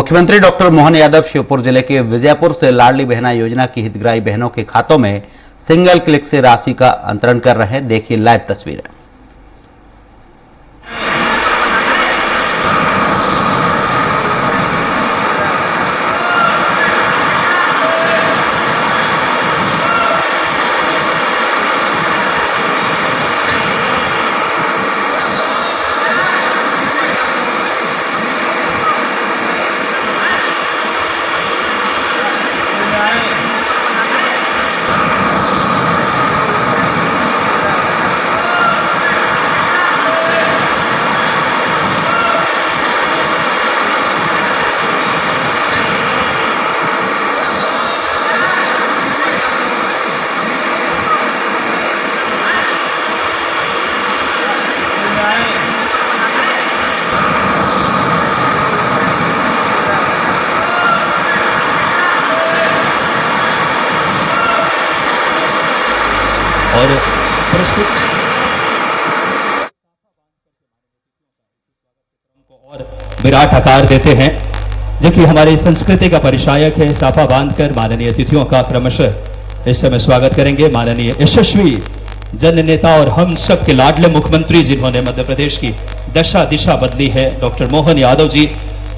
मुख्यमंत्री डॉक्टर मोहन यादव श्योपुर जिले के विजयपुर से लाडली बहना योजना की हितग्राही बहनों के खातों में सिंगल क्लिक से राशि का अंतरण कर रहे हैं। देखिए लाइव तस्वीरें। और प्रस्तुत और विराट आकार देते हैं, जो कि हमारी संस्कृति का परिचायक है। साफा बांधकर माननीय अतिथियों का क्रमशः इस समय स्वागत करेंगे। माननीय यशस्वी जन नेता और हम सब के लाडले मुख्यमंत्री, जिन्होंने मध्य प्रदेश की दशा दिशा बदली है, डॉक्टर मोहन यादव जी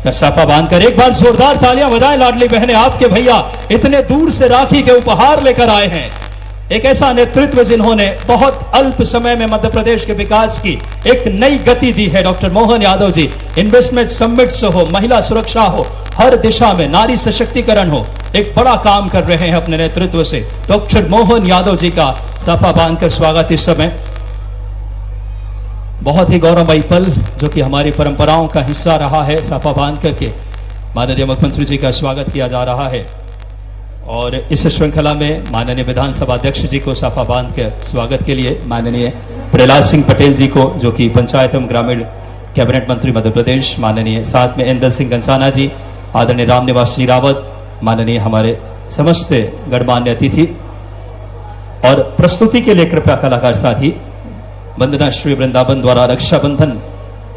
का साफा बांधकर एक बार जोरदार तालियां बजाएं। लाडली बहनें, आपके भैया इतने दूर से राखी के उपहार लेकर आए हैं। एक ऐसा नेतृत्व जिन्होंने बहुत अल्प समय में मध्य प्रदेश के विकास की एक नई गति दी है। Doctor Mohan Yadav ji, investment summit से हो, महिला सुरक्षा हो, हर दिशा में नारी सशक्तिकरण हो, एक बड़ा काम कर रहे हैं अपने नेतृत्व से। डॉक्टर मोहन यादव जी का साफा बांधकर स्वागत इस समय बहुत ही गौरवमयी पल, जो कि हमारी परंपराओं का हिस्सा रहा है। साफा बांध करके माननीय मुख्यमंत्री जी का स्वागत किया जा रहा है। और इस श्रृंखला में माननीय विधानसभा अध्यक्ष जी को साफा बांध के स्वागत के लिए माननीय प्रहलाद सिंह पटेल जी को, जो कि पंचायत एवं ग्रामीण कैबिनेट मंत्री मध्य प्रदेश, माननीय साथ में इंदल सिंह कंसाना जी, आदरणीय रामनिवास जी रावत, माननीय हमारे समस्त गणमान्य अतिथि, और प्रस्तुति के लिए कृपया कलाकार साथी वंदना श्री वृंदावन द्वारा रक्षाबंधन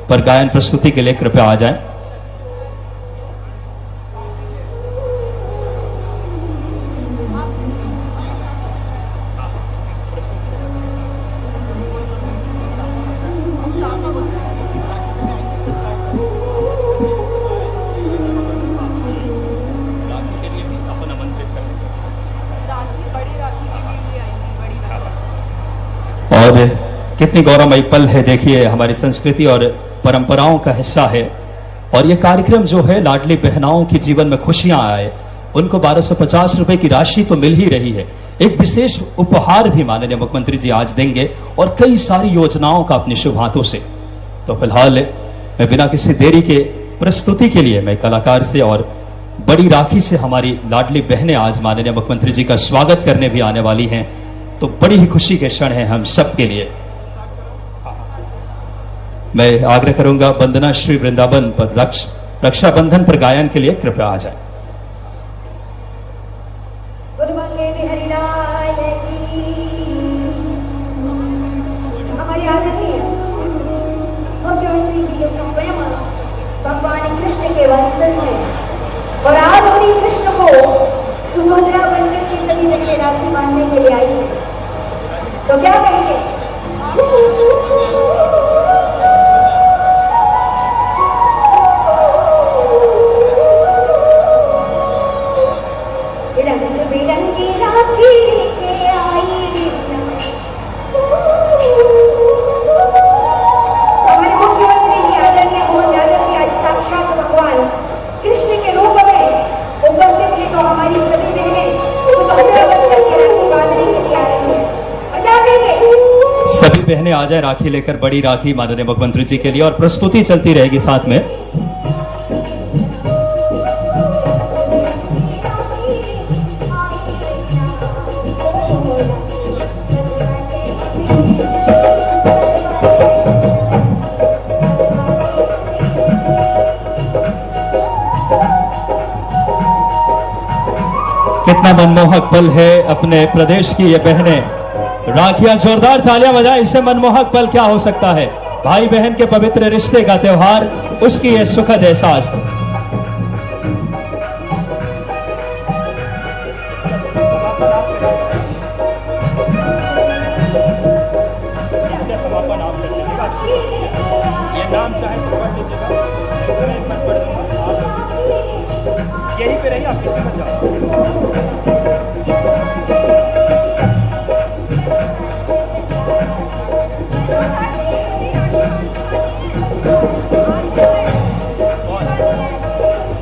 पर गायन प्रस्तुति के लिए कृपया आ जाएं। और कितनी गौरवमयी पल है, देखिए हमारी संस्कृति और परंपराओं का हिस्सा है। और ये कार्यक्रम जो है, लाडली बहनाओं के जीवन में खुशियां आए, उनको 1250 रुपए की राशि तो मिल ही रही है, एक विशेष उपहार भी माननीय मुख्यमंत्री जी आज देंगे, और कई सारी योजनाओं का अपने शुभ हाथों से। तो फिलहाल मैं बिना किसी देरी के प्रस्तुति के लिए मैं कलाकार से और बड़ी राखी से हमारी लाडली बहनें आज माननीय मुख्यमंत्री जी का स्वागत करने भी आने वाली हैं। तो बड़ी ही खुशी के क्षण है हम सब के लिए। मैं आग्रह करूंगा वंदना श्री वृंदावन पर रक्षाबंधन पर गायन के लिए कृपया आ जाए। हमारे आदरणीय मुख्यमंत्री जी, जो कि स्वयं भगवान कृष्ण के वंशज हैं, और आज उन्हीं कृष्ण को सुभद्रा बनकर के सभी बहनें राखी बांधने के लिए आई है, तो क्या कहेंगे? रंग बिरंगी राखी लेके आई, हमारे मुख्यमंत्री जी आदरणीय मोहन यादव जी आज साक्षात भगवान कृष्ण के रूप में उपस्थित है। तो हमारी सभी बहनें सुभद्रा बनकर के राखी बांधने के लिए आ रही है, और क्या कहेंगे? सभी बहनें आ जाए राखी लेकर, बड़ी राखी माननीय मुख्यमंत्री जी के लिए, और प्रस्तुति चलती रहेगी साथ में। कितना मनमोहक पल है अपने प्रदेश की ये बहनें। राखियां, जोरदार तालियां बजाएं। इससे मनमोहक पल क्या हो सकता है? भाई बहन के पवित्र रिश्ते का त्योहार, उसकी ये सुखद एहसास। इसका समापन आप कर लीजिएगा। ये नाम चाहे तो पढ़ लीजिएगा, मैं एक बार पढ़ दूंगा, आप यहीं पे रहिए, आप किसी मत जाओ।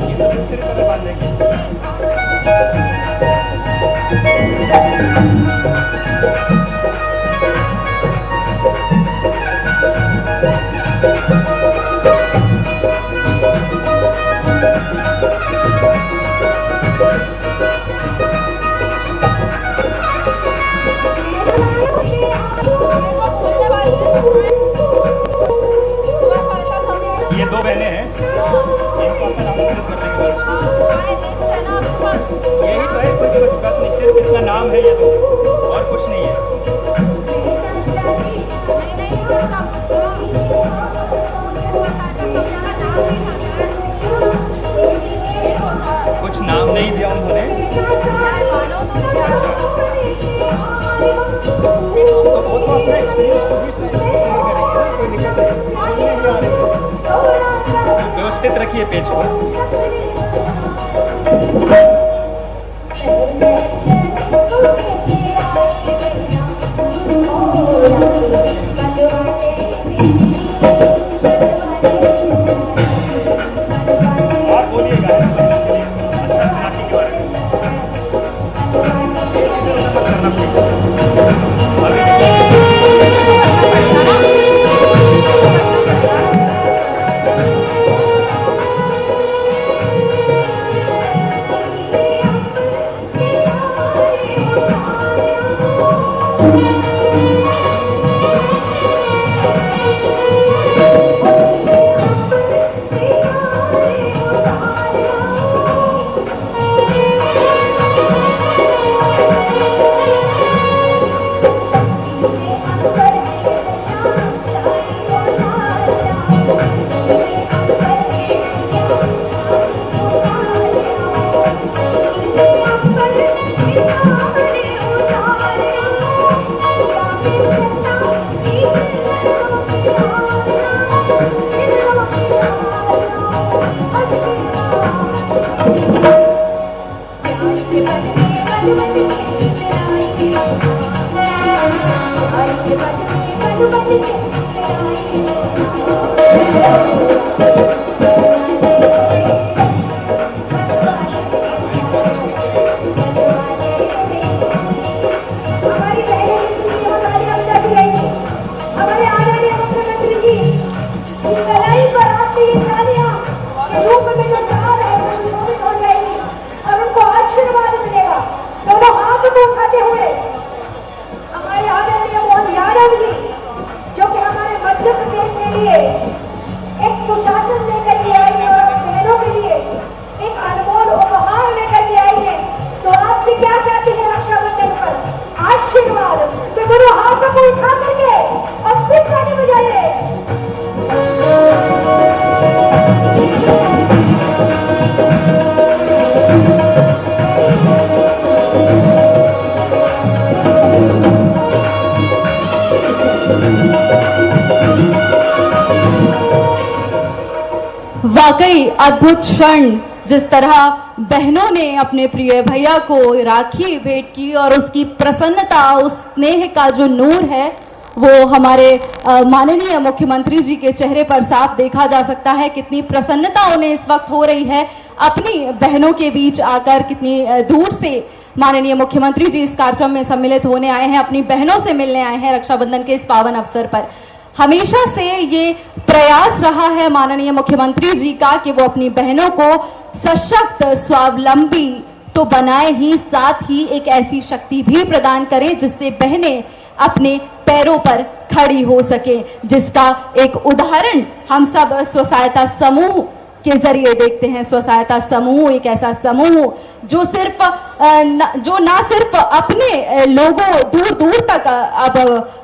ये तो दूसरे तरफ बांधेंगे। ये दो बहनें हैं, इनको अपन आमंत्रित कर देंगे। यही तो है, कुछ बस नहीं, सिर्फ इतना नाम है ये दो, और कुछ नहीं है। कुछ नाम नहीं दिया उन्होंने। तो वो तो अपना एक्सपीरियंस को भी करेंगे ना, कोई दिक्कत नहीं। व्यवस्थित रखिए पेज को। आप बोलिएगा अच्छा सनाटी के बारे में करना वाकई अद्भुत क्षण, जिस तरह बहनों ने अपने प्रिय भैया को राखी भेंट की और उसकी प्रसन्नता, उस स्नेह का जो नूर है वो हमारे माननीय मुख्यमंत्री जी के चेहरे पर साफ देखा जा सकता है। कितनी प्रसन्नता उन्हें इस वक्त हो रही है अपनी बहनों के बीच आकर। कितनी दूर से माननीय मुख्यमंत्री जी इस कार्यक्रम में सम्मिलित होने आए हैं, अपनी बहनों से मिलने आए हैं रक्षाबंधन के इस पावन अवसर पर। हमेशा से ये प्रयास रहा है माननीय मुख्यमंत्री जी का कि वो अपनी बहनों को सशक्त, स्वावलंबी तो बनाए ही, साथ ही एक ऐसी शक्ति भी प्रदान करें जिससे बहनें अपने पैरों पर खड़ी हो सके, जिसका एक उदाहरण हम सब स्व सहायता समूह के जरिए देखते हैं। स्व सहायता समूह एक ऐसा समूह जो ना सिर्फ अपने लोगों दूर दूर तक अब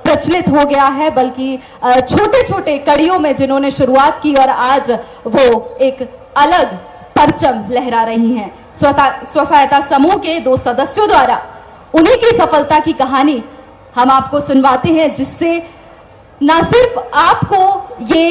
प्रचलित हो गया है, बल्कि छोटे छोटे कड़ियों में जिन्होंने शुरुआत की और आज वो एक अलग परचम लहरा रही हैं। स्व सहायता समूह के 2 सदस्यों द्वारा उन्हीं की सफलता की कहानी हम आपको सुनवाते हैं, जिससे ना सिर्फ आपको ये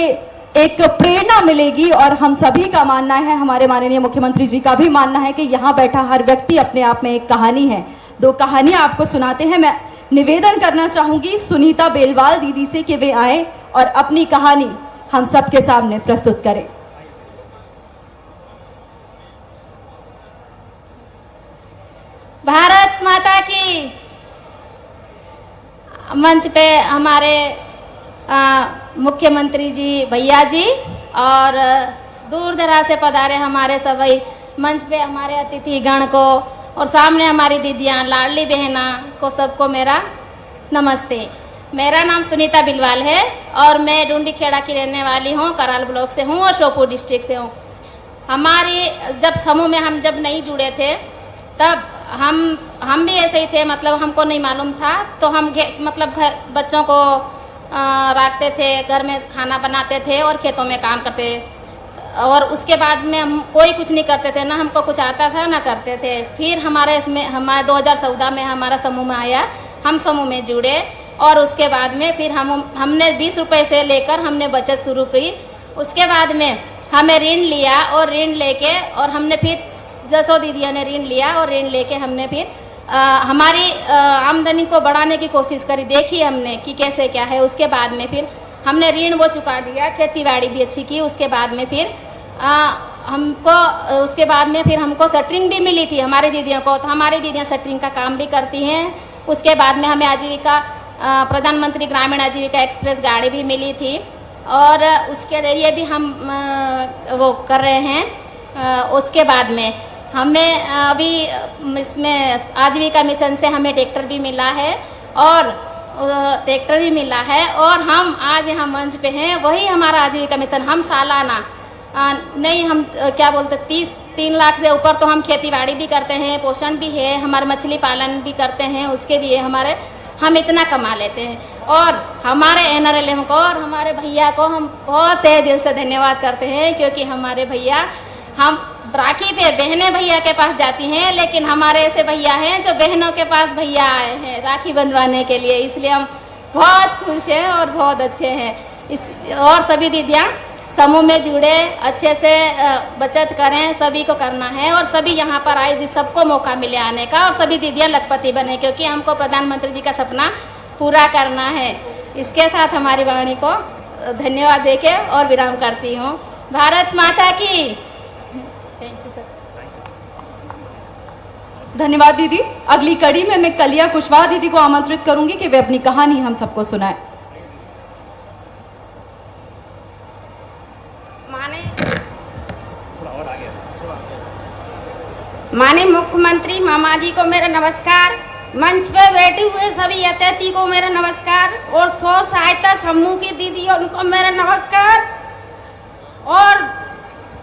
एक प्रेरणा मिलेगी और हम सभी का मानना है, हमारे माननीय मुख्यमंत्री जी का भी मानना है कि यहाँ बैठा हर व्यक्ति अपने आप में एक कहानी है। 2 कहानियां आपको सुनाते हैं। मैं निवेदन करना चाहूंगी सुनीता बेलवाल दीदी से कि वे आए और अपनी कहानी हम सबके सामने प्रस्तुत करें। भारत माता की। मंच पे हमारे मुख्यमंत्री जी भैया जी और दूर दराज से पधारे हमारे सभी मंच पे हमारे अतिथि गण को और सामने हमारी दीदियाँ लाडली बहना को सबको मेरा नमस्ते। मेरा नाम सुनीता बिलवाल है और मैं डूंडी खेड़ा की रहने वाली हूँ, कराल ब्लॉक से हूँ और श्योपुर डिस्ट्रिक्ट से हूँ। हमारी जब समूह में हम जब नहीं जुड़े थे तब हम भी ऐसे ही थे, मतलब हमको नहीं मालूम था, तो हम मतलब बच्चों को रखते थे, घर में खाना बनाते थे और खेतों में काम करते, और उसके बाद में हम कोई कुछ नहीं करते थे, ना हमको कुछ आता था ना करते थे। फिर हमारे 2014 में हमारा समूह में आया, हम समूह में जुड़े और उसके बाद में फिर हमने 20 रुपए से लेकर हमने बचत शुरू की। उसके बाद में हमें ऋण लिया और ऋण लेके और हमने फिर 10 दीदियों ने ऋण लिया और ऋण लेके हमने फिर हमारी आमदनी को बढ़ाने की कोशिश करी, देखी हमने कि कैसे क्या है। उसके बाद में फिर हमने ऋण वो चुका दिया, खेती बाड़ी भी अच्छी की। उसके बाद में फिर हमको शटरिंग भी मिली थी हमारी दीदियों को, तो हमारी दीदियाँ शटरिंग का काम भी करती हैं। उसके बाद में हमें आजीविका प्रधानमंत्री ग्रामीण आजीविका एक्सप्रेस गाड़ी भी मिली थी और उसके जरिए भी हम वो कर रहे हैं। उसके बाद में हमें अभी इसमें आजीविका मिशन से हमें ट्रैक्टर भी मिला है और हम आज यहाँ मंच पे हैं, वही हमारा आजीविका मिशन। हम सालाना हम 3 लाख से ऊपर तो हम खेती बाड़ी भी करते हैं, पोषण भी है, हमारे मछली पालन भी करते हैं, उसके लिए हम इतना कमा लेते हैं। और हमारे NRLM को और हमारे भैया को हम बहुत तहे दिल से धन्यवाद करते हैं, क्योंकि हमारे भैया, हम राखी पे बहनें भैया के पास जाती हैं, लेकिन हमारे ऐसे भैया हैं जो बहनों के पास भैया आए हैं राखी बंधवाने के लिए, इसलिए हम बहुत खुश हैं और बहुत अच्छे हैं। और सभी दीदियाँ समूह में जुड़े, अच्छे से बचत करें, सभी को करना है और सभी यहाँ पर आए, जिस सबको मौका मिले आने का, और सभी दीदियाँ लखपति बने, क्योंकि हमको प्रधानमंत्री जी का सपना पूरा करना है। इसके साथ हमारी वाणी को धन्यवाद देके और विराम करती हूँ। भारत माता की। Thank you sir. धन्यवाद दीदी। अगली कड़ी में मैं कलिया कुशवाहा दीदी को आमंत्रित करूंगी कि वे अपनी कहानी हम सबको सुनाए। माननीय मुख्यमंत्री मामा जी को मेरा नमस्कार। मंच पे बैठे हुए सभी अतिथि को मेरा नमस्कार और स्व सहायता समूह की दीदी उनको मेरा नमस्कार और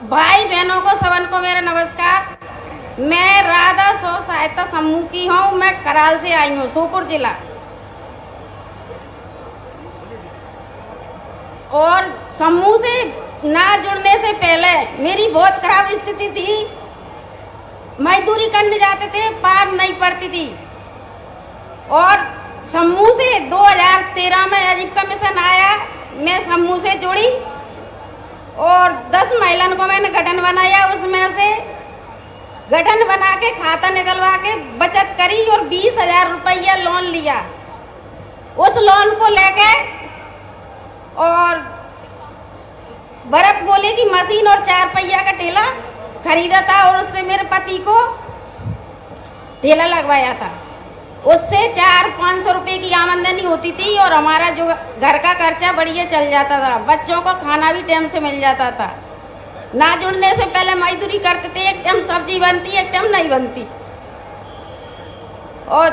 भाई बहनों को सबन को मेरा नमस्कार। मैं राधा स्व सहायता समूह की हूँ, मैं कराल से आई हूँ, श्योपुर जिला। और समूह से ना जुड़ने से पहले मेरी बहुत खराब स्थिति थी, मजदूरी करने जाते थे, पार नहीं पड़ती थी। और समूह से 2013 में आजीविका मिशन आया, मैं समूह से जुड़ी और 10 महिलाओं को मैंने गठन बनाया। उसमें से गठन बना के खाता निकलवा के बचत करी और 20,000 रुपया लोन लिया। उस लोन को लेके और बर्फ गोले की मशीन और 4 पहिया का ठेला खरीदा था और उससे मेरे पति को ठेला लगवाया था। उससे 400-500 रुपए की आमदनी होती थी और हमारा जो घर का खर्चा बढ़िया चल जाता था, बच्चों को खाना भी टाइम से मिल जाता था। ना जुड़ने से पहले मजदूरी करते थे, एक टाइम सब्जी बनती, एक टाइम नहीं बनती। और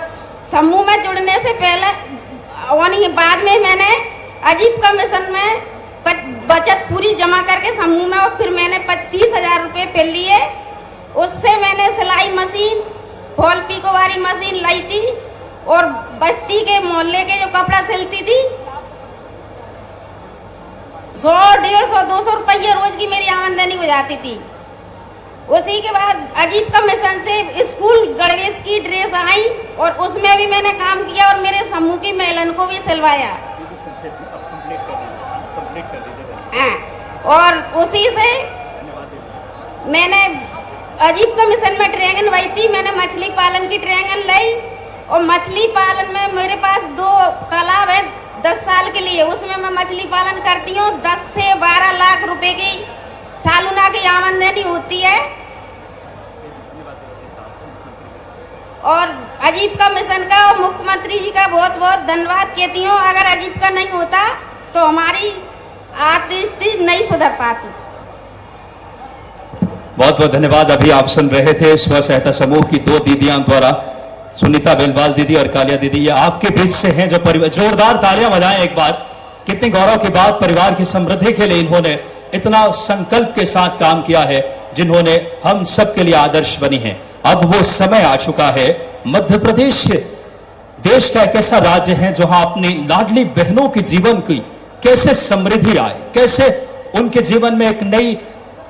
समूह में जुड़ने से पहले बाद में मैंने आजीविका मिशन में बचत पूरी जमा करके समूह में, और फिर मैंने 25,000 रुपये फिर लिए। उससे मैंने सिलाई मशीन, फॉल पिको वाली मशीन लाई थी और बस्ती के मोहल्ले के जो कपड़ा सिलती थी, 100, 150, 200 रुपये रोज की मेरी आमदनी हो जाती थी। उसी के बाद आजीविका मिशन से स्कूल गणवेश की ड्रेस आई और उसमें भी मैंने काम किया और मेरे समूह की महिलाओं को भी सिलवाया। हाँ, और उसी से मैंने आजीविका मिशन में ट्रेनिंग ली थी। मैंने मछली पालन की ट्रेनिंग ली और मछली पालन में मेरे पास 2 तालाब है 10 साल के लिए, उसमें मैं मछली पालन करती हूँ। 10 से 12 लाख रुपए की सालाना की आमदनी होती है। और आजीविका मिशन का और मुख्यमंत्री जी का बहुत बहुत धन्यवाद कहती हूँ। अगर आजीविका नहीं होता तो हमारी आर्थिक स्थिति नहीं सुधर पाती। बहुत बहुत धन्यवाद। अभी आप सुन रहे थे स्व सहायता समूह की 2 दीदियां द्वारा, सुनीता बेलवाल दीदी और कालिया दीदी, ये आपके बीच से हैं जो परिवार, जोरदार तालियां बजाएं एक बार। कितने गौरव की बात, परिवार की समृद्धि के लिए इन्होंने इतना संकल्प के साथ काम किया है, जिन्होंने हम सब के लिए आदर्श बनी है। अब वो समय आ चुका है, मध्य प्रदेश देश का एक ऐसा राज्य है जहां अपनी लाडली बहनों के जीवन की कैसे समृद्धि आए, कैसे उनके जीवन में एक नई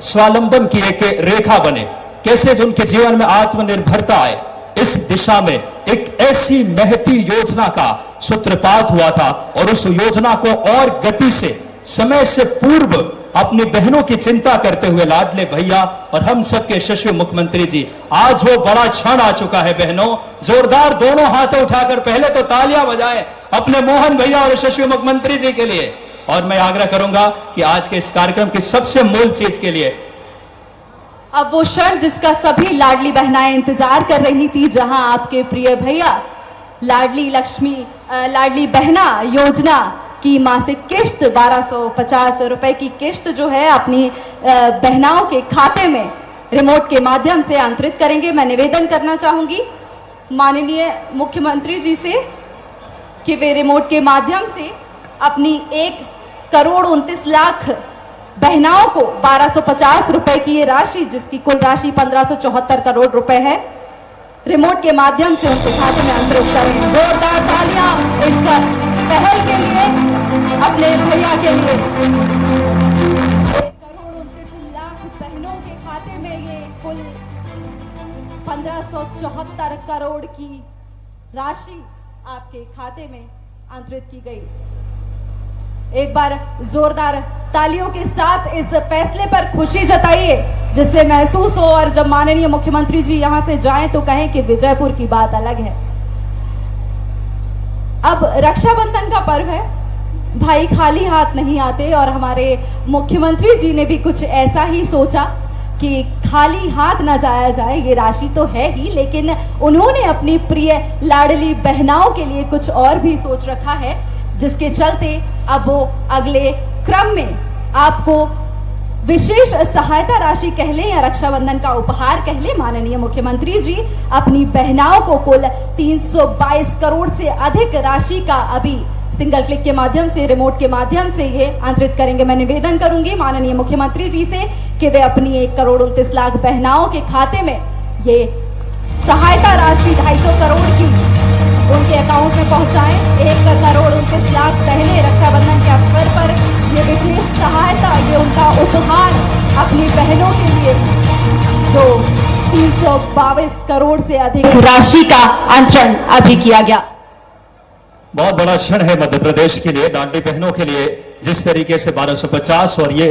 स्वावलंबन की एक रेखा बने, कैसे उनके जीवन में आत्मनिर्भरता आए। इस दिशा में एक ऐसी महती योजना का सूत्रपात हुआ था और उस योजना को और गति से, समय से पूर्व अपनी बहनों की चिंता करते हुए लाडले भैया और हम सबके यशस्वी मुख्यमंत्री जी, आज वो बड़ा क्षण आ चुका है। बहनों, जोरदार दोनों हाथों उठाकर पहले तो तालियां बजाएं अपने मोहन भैया और यशस्वी मुख्यमंत्री जी के लिए। और मैं आग्रह करूंगा कि आज के इस कार्यक्रम की सबसे मूल चीज के लिए अब वो क्षण जिसका सभी लाडली बहनाएं इंतजार कर रही थी, जहां आपके प्रिय भैया लाडली लक्ष्मी लाडली बहना योजना की मासिक किश्त 1250 रुपए की किश्त जो है अपनी बहनाओं के खाते में रिमोट के माध्यम से अंतरित करेंगे। मैं निवेदन करना चाहूंगी माननीय मुख्यमंत्री जी से कि वे रिमोट के माध्यम से अपनी 1,29,00,000 बहनाओं को 1250 रुपए की ये राशि, जिसकी कुल राशि 1574 करोड़ रुपए है, रिमोट के माध्यम से उनके खाते में अंतरित करें। जोरदार तालियां इस पहल के लिए, अपने भैया के लिए। 1,29,00,000 बहनों के खाते में ये कुल 1574 करोड़ की राशि आपके खाते में अंतरित की गई। एक बार जोरदार तालियों के साथ इस फैसले पर खुशी जताइए, जिससे महसूस हो और जब माननीय मुख्यमंत्री जी यहां से जाएं तो कहें कि विजयपुर की बात अलग है। अब रक्षाबंधन का पर्व है, भाई खाली हाथ नहीं आते और हमारे मुख्यमंत्री जी ने भी कुछ ऐसा ही सोचा कि खाली हाथ ना जाया जाए। ये राशि तो है ही, लेकिन उन्होंने अपनी प्रिय लाडली बहनाओं के लिए कुछ और भी सोच रखा है, जिसके चलते अब वो अगले क्रम में आपको विशेष सहायता राशि कह लें या रक्षाबंधन का उपहार कह लें, माननीय मुख्यमंत्री जी अपनी बहनाओं को कुल 322 करोड़ से अधिक राशि का अभी सिंगल क्लिक के माध्यम से, रिमोट के माध्यम से ये अंतरित करेंगे। मैं निवेदन करूंगी माननीय मुख्यमंत्री जी से कि वे अपनी 1,29,00,000 बहनाओं के खाते में ये सहायता राशि 250 करोड़ की उनके अकाउंट में पहुंचाएं। 1,29,00,000 बहनें रक्षाबंधन के अवसर पर ये विशेष सहायता, ये उनका उपहार अपनी बहनों के लिए, जो 322 करोड़ से अधिक राशि का अंतरण अभी किया गया। बहुत बड़ा क्षण है मध्य प्रदेश के लिए, लाडली बहनों के लिए। जिस तरीके से 1250 और ये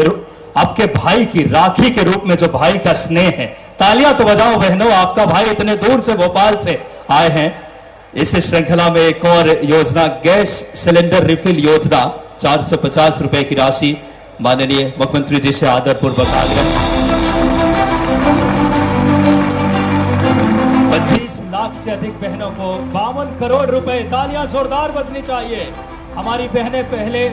आपके भाई की राखी के रूप में जो भाई का स्नेह है, तालियां तो बजाओ बहनों, आपका भाई इतने दूर से भोपाल से आए हैं। इस श्रृंखला में एक और योजना, गैस सिलेंडर रिफिल योजना, 450 रुपए की राशि माननीय मुख्यमंत्री जी से आदरपूर्वक आग्रह। 25 लाख से अधिक बहनों को 52 करोड़ रुपए, तालियां जोरदार बजनी चाहिए। हमारी बहनें पहले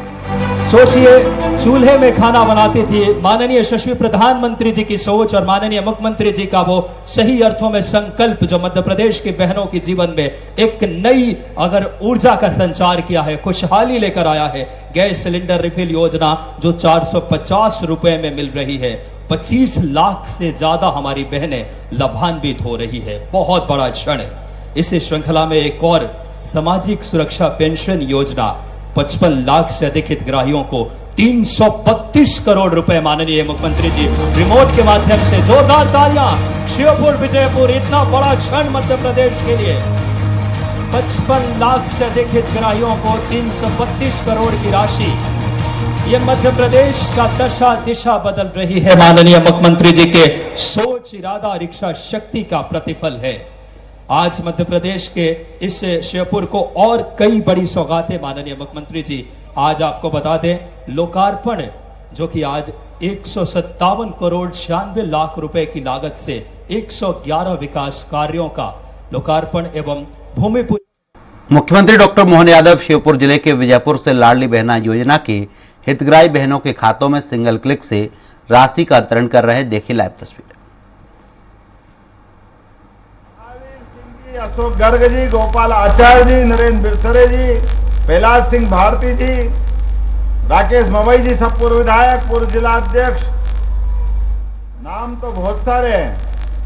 सोचिए चूल्हे में खाना बनाती थी, माननीय यशस्वी प्रधानमंत्री जी की सोच और माननीय मुख्यमंत्री जी का वो सही अर्थों में संकल्प जो मध्य प्रदेश के बहनों के जीवन में एक नई अगर ऊर्जा का संचार किया है, खुशहाली लेकर आया है। गैस सिलेंडर रिफिल योजना जो 450 रुपए में मिल रही है, 25 लाख से ज्यादा हमारी बहनें लाभान्वित हो रही है। बहुत बड़ा क्षण है। इस श्रृंखला में एक और सामाजिक सुरक्षा पेंशन योजना, 55 लाख से अधिक हितग्राहियों को 332 करोड़ रुपए माननीय मुख्यमंत्री जी रिमोट के माध्यम से जोरदार तालियां। श्योपुर विजयपुर इतना बड़ा क्षण मध्य प्रदेश के लिए। 55 लाख से अधिक हितग्राहियों को 332 करोड़ की राशि, ये मध्य प्रदेश का दशा दिशा बदल रही है। माननीय मुख्यमंत्री जी के सोच, इरादा और इच्छा शक्ति का प्रतिफल है। आज मध्य प्रदेश के इस श्योपुर को और कई बड़ी सौगातें माननीय मुख्यमंत्री जी आज आपको बता दें, लोकार्पण जो कि आज 157 करोड़ 96 लाख रुपए की लागत से 111 विकास कार्यों का लोकार्पण एवं भूमि पूजन। मुख्यमंत्री डॉक्टर मोहन यादव श्योपुर जिले के विजयपुर से लाडली बहना योजना के हितग्राही बहनों के खातों में सिंगल क्लिक से राशि का अंतरण कर रहे हैं। देखिए लाइव तस्वीर। अशोक गर्ग जी, गोपाल आचार्य जी, नरेंद्र बिरसरे जी, कैलाश सिंह भारती जी, राकेश मवई जी, सब पूर्व विधायक, पूर्व जिला अध्यक्ष, नाम तो बहुत सारे हैं।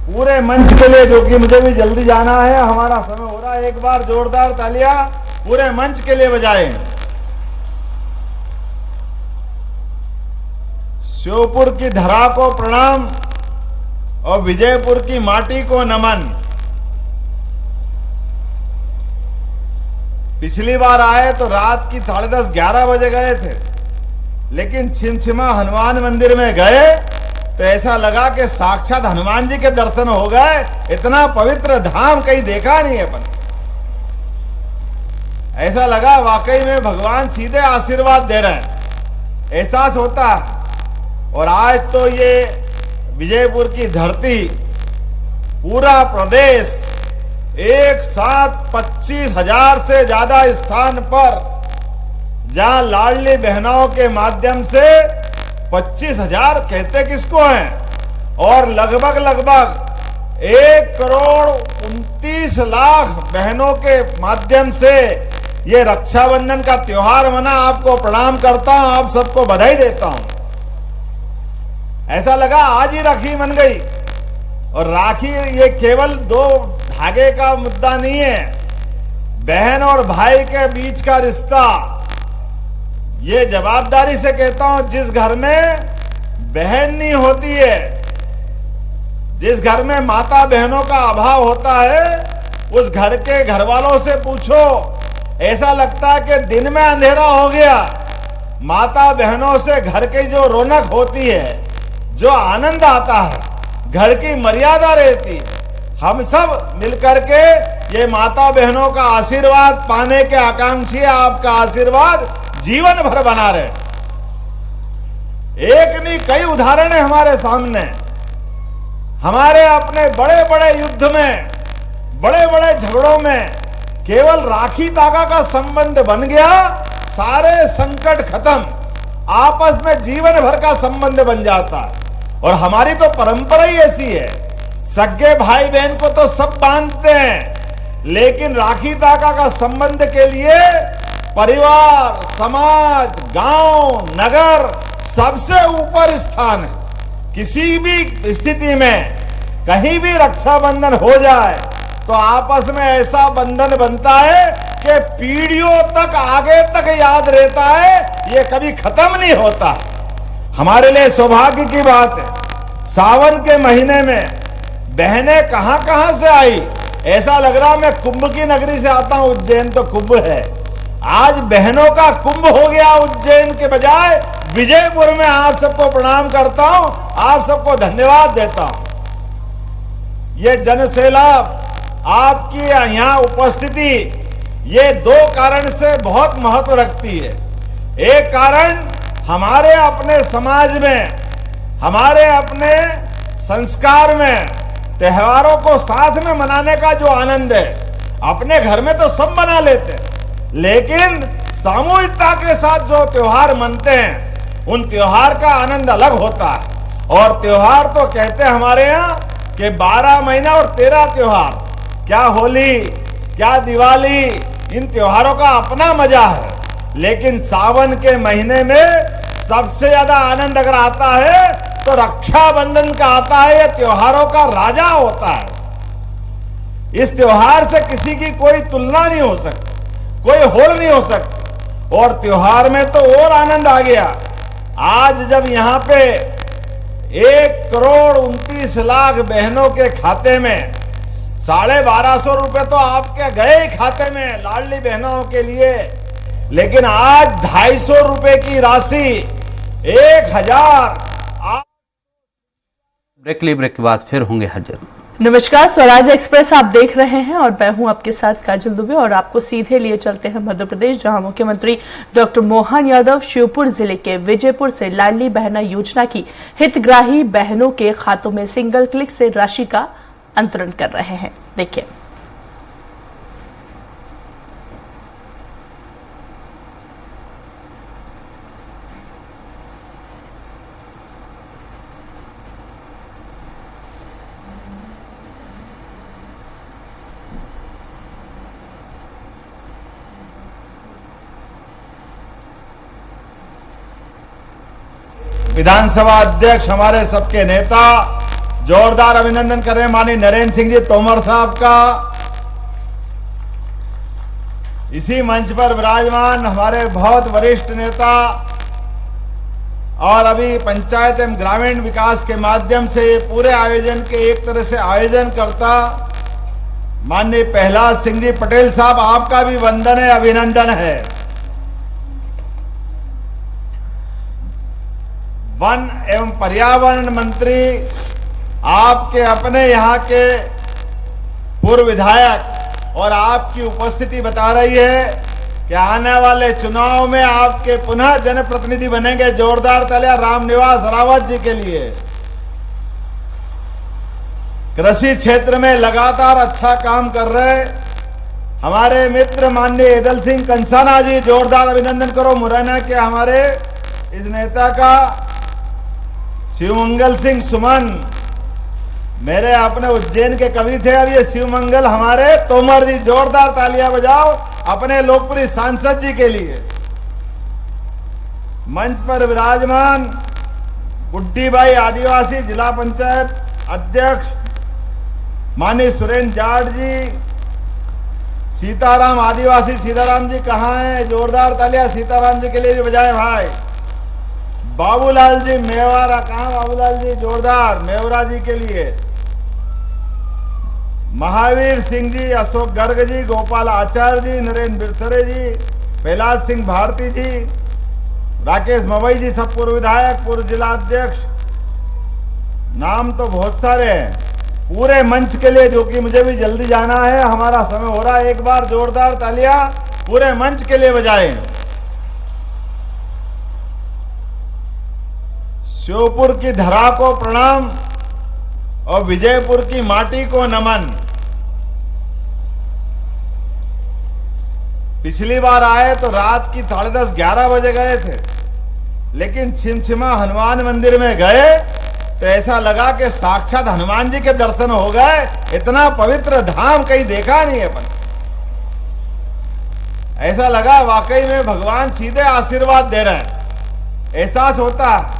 पूरे मंच के लिए, जो कि मुझे भी जल्दी जाना है, हमारा समय हो रहा है, एक बार जोरदार तालियां पूरे मंच के लिए बजाएं। श्योपुर की धरा को प्रणाम और विजयपुर की माटी को नमन। पिछली बार आए तो रात की 10:30 11 बजे गए थे, लेकिन छिमछिमा हनुमान मंदिर में गए तो ऐसा लगा कि साक्षात हनुमान जी के दर्शन हो गए। इतना पवित्र धाम कहीं देखा नहीं है अपन। ऐसा लगा वाकई में भगवान सीधे आशीर्वाद दे रहे हैं, एहसास होता है। और आज तो ये विजयपुर की धरती, पूरा प्रदेश एक साथ 25,000 से ज्यादा स्थान पर, जहां लाडली बहनों के माध्यम से 25,000 कहते किसको हैं, और लगभग 1 करोड़ 29 लाख बहनों के माध्यम से ये रक्षाबंधन का त्योहार मना। आपको प्रणाम करता हूं, आप सबको बधाई देता हूं। ऐसा लगा आज ही राखी बन गई। और राखी ये केवल 2 धागे का मुद्दा नहीं है, बहन और भाई के बीच का रिश्ता। ये जवाबदारी से कहता हूं, जिस घर में बहन नहीं होती है, जिस घर में माता बहनों का अभाव होता है, उस घर के घर वालों से पूछो, ऐसा लगता है कि दिन में अंधेरा हो गया। माता बहनों से घर की जो रौनक होती है, जो आनंद आता है, घर की मर्यादा रहती है। हम सब मिलकर के ये माता बहनों का आशीर्वाद पाने के आकांक्षी, आपका आशीर्वाद जीवन भर बना रहे। एक नहीं कई उदाहरण है हमारे सामने। हमारे अपने बड़े बड़े युद्ध में, बड़े बड़े झगड़ों में केवल राखी धागा का संबंध बन गया, सारे संकट खत्म, आपस में जीवन भर का संबंध बन जाता है। और हमारी तो परंपरा ही ऐसी है, सगे भाई बहन को तो सब बांधते हैं, लेकिन राखी धागा का संबंध के लिए परिवार, समाज, गांव, नगर सबसे ऊपर स्थान है। किसी भी स्थिति में कहीं भी रक्षाबंधन हो जाए तो आपस में ऐसा बंधन बनता है कि पीढ़ियों तक, आगे तक याद रहता है, ये कभी खत्म नहीं होता। हमारे लिए सौभाग्य की बात है, सावन के महीने में बहनें कहां कहां से आई। ऐसा लग रहा मैं कुंभ की नगरी से आता हूं, उज्जैन तो कुंभ है। आज बहनों का कुंभ हो गया उज्जैन के बजाय विजयपुर में। आप सबको प्रणाम करता हूं, आप सबको धन्यवाद देता हूं। ये जनसैलाब, आपकी यहां उपस्थिति, ये 2 कारण से बहुत महत्व रखती है। एक कारण हमारे अपने समाज में, हमारे अपने संस्कार में त्योहारों को साथ में मनाने का जो आनंद है, अपने घर में तो सब मना लेते हैं, लेकिन सामूहिकता के साथ जो त्योहार मनते हैं, उन त्योहार का आनंद अलग होता है। और त्योहार तो कहते हैं हमारे यहाँ कि 12 महीना और 13 त्योहार, क्या होली, क्या दिवाली, इन त्योहारों का अपना मजा है। लेकिन सावन के महीने में सबसे ज्यादा आनंद अगर आता है तो रक्षाबंधन का आता है। यह त्योहारों का राजा होता है। इस त्योहार से किसी की कोई तुलना नहीं हो सकती, कोई होड़ नहीं हो सकती। और त्योहार में तो और आनंद आ गया आज जब यहाँ पे 1,29,00,000 बहनों के खाते में 1,250 रुपए तो आपके गए खाते में लाडली बहनों के लिए, लेकिन आज 250 रुपए की राशि 1,000। ब्रेक के बाद फिर होंगे हाजिर। नमस्कार, स्वराज एक्सप्रेस आप देख रहे हैं और मैं हूं आपके साथ काजल दुबे और आपको सीधे लिए चलते हैं मध्य प्रदेश, जहां मुख्यमंत्री डॉक्टर मोहन यादव श्योपुर जिले के विजयपुर से लाडली बहना योजना की हितग्राही बहनों के खातों में सिंगल क्लिक से राशि का अंतरण कर रहे हैं। देखिए। विधानसभा अध्यक्ष, हमारे सबके नेता, जोरदार अभिनंदन कर रहे हैं माननीय नरेंद्र सिंह जी तोमर साहब का। इसी मंच पर विराजमान हमारे बहुत वरिष्ठ नेता और अभी पंचायत एवं ग्रामीण विकास के माध्यम से पूरे आयोजन के एक तरह से आयोजन करता माननीय प्रहलाद सिंह जी पटेल साहब, आपका भी वंदन है, अभिनंदन है। वन एवं पर्यावरण मंत्री, आपके अपने यहाँ के पूर्व विधायक और आपकी उपस्थिति बता रही है कि आने वाले चुनाव में आपके पुनः जनप्रतिनिधि बनेंगे। जोरदार तालियां रामनिवास रावत जी के लिए। कृषि क्षेत्र में लगातार अच्छा काम कर रहे हमारे मित्र माननीय एदल सिंह कंसाना जी, जोरदार अभिनंदन करो मुरैना के हमारे इस नेता का। शिवमंगल सिंह सुमन, मेरे अपने उज्जैन के कवि थे, अब ये शिवमंगल हमारे तोमर जी, जोरदार तालियां बजाओ अपने लोकप्रिय सांसद जी के लिए। मंच पर विराजमान गुड्डी बाई आदिवासी जिला पंचायत अध्यक्ष माननीय सुरेंद्र जाट जी। सीताराम आदिवासी सीताराम जी कहाँ हैं? जोरदार तालियां सीताराम जी के लिए बजाए भाई। बाबूलाल जी मेवारा, कहाँ बाबूलाल जी? जोरदार मेवरा जी के लिए। महावीर सिंह जी, अशोक गर्ग जी, गोपाल आचार्य जी, नरेंद्र बिरसरे जी, प्रहलाद सिंह भारती जी, राकेश मवई जी, सब पूर्व विधायक, पूर्व जिला अध्यक्ष, नाम तो बहुत सारे हैं। पूरे मंच के लिए, जो कि मुझे भी जल्दी जाना है, हमारा समय हो रहा है, एक बार जोरदार तालियां पूरे मंच के लिए बजाएं। श्योपुर की धरा को प्रणाम और विजयपुर की माटी को नमन। पिछली बार आए तो रात की 10:30-11 बजे गए थे, लेकिन छिमछिमा हनुमान मंदिर में गए तो ऐसा लगा कि साक्षात हनुमान जी के दर्शन हो गए। इतना पवित्र धाम कहीं देखा नहीं है अपन। ऐसा लगा वाकई में भगवान सीधे आशीर्वाद दे रहे हैं, एहसास होता है।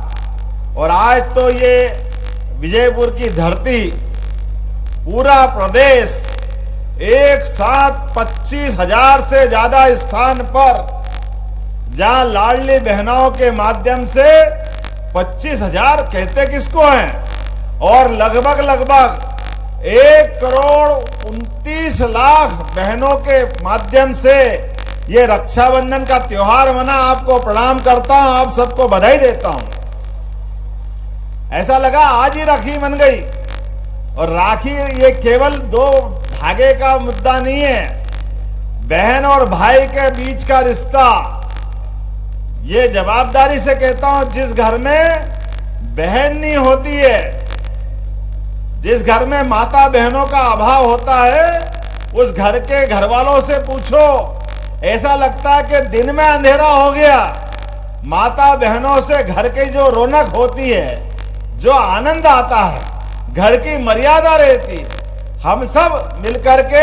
और आज तो ये विजयपुर की धरती, पूरा प्रदेश एक साथ 25,000 से ज्यादा स्थान पर, जहां लाडली बहनों के माध्यम से 25,000 कहते किसको हैं, और लगभग 1,29,00,000 बहनों के माध्यम से ये रक्षाबंधन का त्योहार मना। आपको प्रणाम करता हूं, आप सबको बधाई देता हूं। ऐसा लगा आज ही राखी बन गई। और राखी ये केवल 2 धागे का मुद्दा नहीं है, बहन और भाई के बीच का रिश्ता। ये जवाबदारी से कहता हूं, जिस घर में बहन नहीं होती है, जिस घर में माता बहनों का अभाव होता है, उस घर के घर वालों से पूछो, ऐसा लगता है कि दिन में अंधेरा हो गया। माता बहनों से घर की जो रौनक होती है, जो आनंद आता है, घर की मर्यादा रहती है। हम सब मिलकर के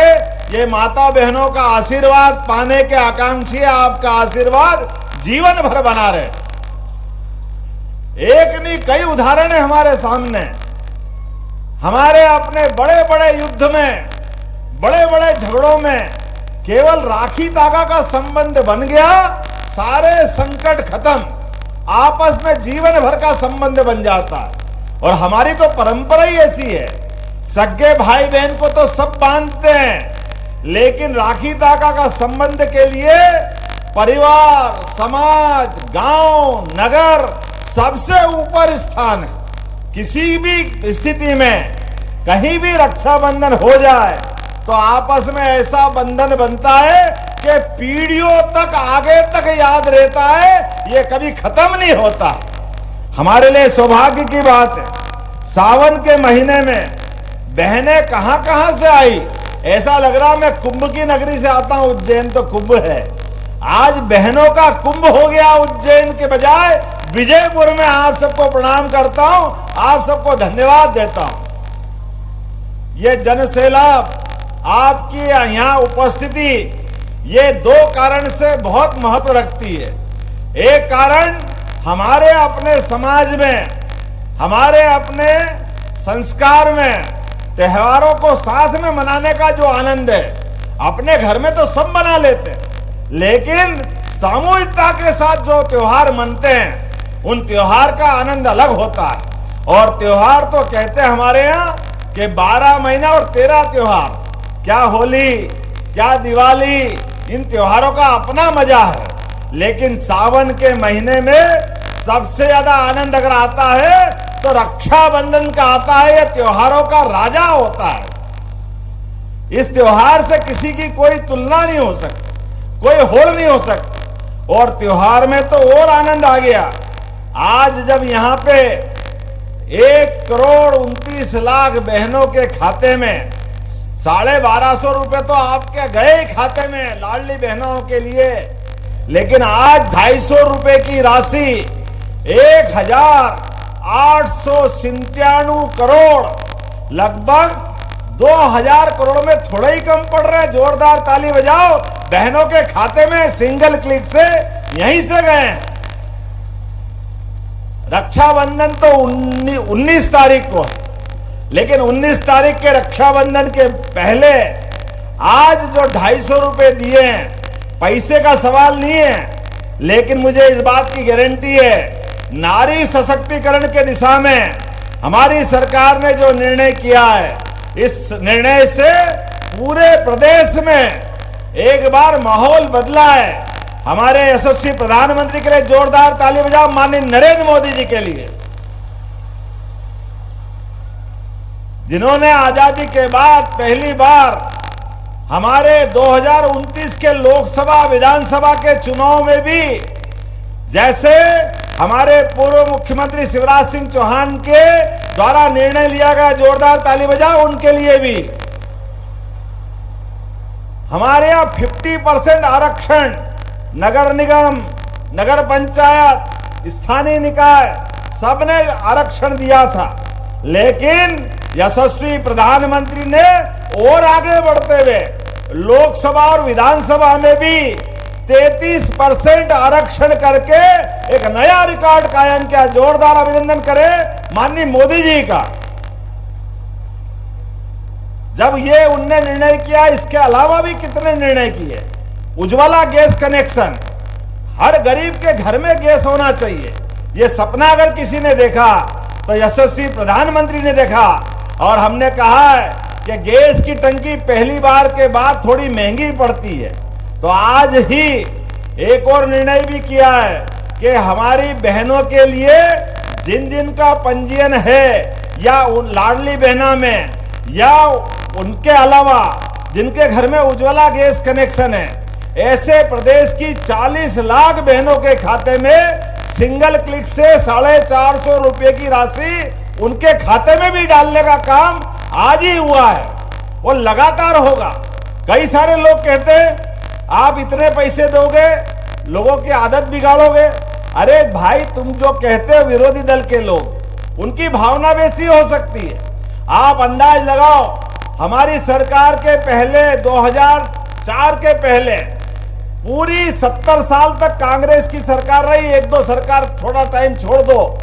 ये माता बहनों का आशीर्वाद पाने के आकांक्षी, आपका आशीर्वाद जीवन भर बना रहे। एक नहीं कई उदाहरण है हमारे सामने। हमारे अपने बड़े बड़े युद्ध में, बड़े बड़े झगड़ों में केवल राखी धागा का संबंध बन गया, सारे संकट खत्म। आपस में जीवन भर का संबंध बन जाता है। और हमारी तो परंपरा ही ऐसी है, सगे भाई बहन को तो सब बांधते हैं, लेकिन राखी धागा का संबंध के लिए परिवार, समाज, गांव, नगर सबसे ऊपर स्थान है। किसी भी स्थिति में कहीं भी रक्षाबंधन हो जाए तो आपस में ऐसा बंधन बनता है कि पीढ़ियों तक, आगे तक याद रहता है, ये कभी खत्म नहीं होता। हमारे लिए सौभाग्य की बात है, सावन के महीने में बहनें कहां कहां से आई, ऐसा लग रहा मैं कुंभ की नगरी से आता हूं, उज्जैन तो कुंभ है। आज बहनों का कुंभ हो गया उज्जैन के बजाय विजयपुर में। आप सबको प्रणाम करता हूं, आप सबको धन्यवाद देता हूं। ये जनसैलाब, आपकी यहाँ उपस्थिति, ये दो कारण से बहुत महत्व रखती है। एक कारण हमारे अपने समाज में, हमारे अपने संस्कार में त्योहारों को साथ में मनाने का जो आनंद है, अपने घर में तो सब मना लेते हैं, लेकिन सामूहिकता के साथ जो त्योहार मनते हैं, उन त्योहार का आनंद अलग होता है। और त्योहार तो कहते हैं हमारे यहाँ कि 12 महीना और 13 त्योहार, क्या होली, क्या दिवाली, इन त्योहारों का अपना मजा है। लेकिन सावन के महीने में सबसे ज्यादा आनंद अगर आता है तो रक्षाबंधन का आता है। यह त्योहारों का राजा होता है। इस त्योहार से किसी की कोई तुलना नहीं हो सकती, कोई होड़ नहीं हो सकती। और त्योहार में तो और आनंद आ गया। आज जब यहाँ पे 1,29,00,000 बहनों के खाते में 1250 रुपए तो आपके गए खाते में लाडली बहनों के लिए, लेकिन आज 250 रुपए की राशि 1,897 करोड़, लगभग 2,000 करोड़ में थोड़ा ही कम पड़ रहे हैं। जोरदार ताली बजाओ, बहनों के खाते में सिंगल क्लिक से यहीं से गए। रक्षाबंधन तो 19 तारीख को है, लेकिन 19 तारीख के रक्षाबंधन के पहले आज जो 250 रुपए दिए हैं, पैसे का सवाल नहीं है, लेकिन मुझे इस बात की गारंटी है, नारी सशक्तिकरण के दिशा में हमारी सरकार ने जो निर्णय किया है, इस निर्णय से पूरे प्रदेश में एक बार माहौल बदला है। हमारे यशस्वी प्रधानमंत्री के लिए जोरदार ताली बजाओ, माननीय नरेंद्र मोदी जी के लिए, जिन्होंने आजादी के बाद पहली बार हमारे 2029 के लोकसभा विधानसभा के चुनाव में भी, जैसे हमारे पूर्व मुख्यमंत्री शिवराज सिंह चौहान के द्वारा निर्णय लिया गया, जोरदार ताली बजाओ उनके लिए भी। हमारे यहां 50% आरक्षण नगर निगम, नगर पंचायत, स्थानीय निकाय सबने आरक्षण दिया था, लेकिन यशस्वी प्रधानमंत्री ने और आगे बढ़ते हुए लोकसभा और विधानसभा में भी 33% आरक्षण करके एक नया रिकॉर्ड कायम किया। जोरदार अभिनंदन करें माननीय मोदी जी का। जब ये उनने निर्णय किया, इसके अलावा भी कितने निर्णय किए। उज्ज्वला गैस कनेक्शन, हर गरीब के घर में गैस होना चाहिए, ये सपना अगर किसी ने देखा तो यशस्वी प्रधानमंत्री ने देखा। और हमने कहा है कि गैस की टंकी पहली बार के बाद थोड़ी महंगी पड़ती है, तो आज ही एक और निर्णय भी किया है कि हमारी बहनों के लिए जिन जिन का पंजीयन है या उन लाडली बहना में, या उनके अलावा जिनके घर में उज्ज्वला गैस कनेक्शन है, ऐसे प्रदेश की 40 लाख बहनों के खाते में सिंगल क्लिक से 450 रुपए की राशि उनके खाते में भी डालने का काम आज ही हुआ है, वो लगातार होगा। कई सारे लोग कहते हैं आप इतने पैसे दोगे, लोगों की आदत बिगाड़ोगे। अरे भाई, तुम जो कहते हो विरोधी दल के लोग, उनकी भावना वैसी हो सकती है। आप अंदाज लगाओ, हमारी सरकार के पहले 2004 के पहले पूरी 70 साल तक कांग्रेस की सरकार रही, एक दो सरकार थोड़ा टाइम छोड़ दो,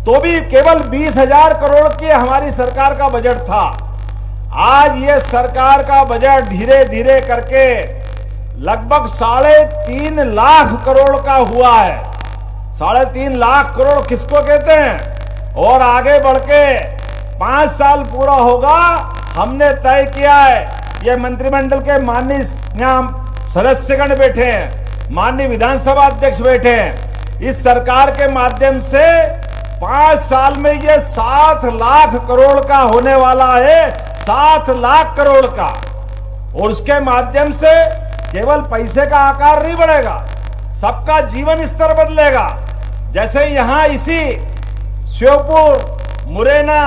तो भी केवल 20,000 करोड़ की हमारी सरकार का बजट था। आज ये सरकार का बजट धीरे धीरे करके लगभग 3.5 लाख करोड़ का हुआ है। 3.5 लाख करोड़ किसको कहते हैं। और आगे बढ़ के 5 साल पूरा होगा, हमने तय किया है। ये मंत्रिमंडल के माननीय सदस्यगण बैठे हैं, माननीय विधानसभा अध्यक्ष बैठे हैं। इस सरकार के माध्यम से 5 साल में ये 7 लाख करोड़ का होने वाला है, 7 लाख करोड़ का। और उसके माध्यम से केवल पैसे का आकार नहीं बढ़ेगा, सबका जीवन स्तर बदलेगा। जैसे यहां इसी श्योपुर, मुरैना,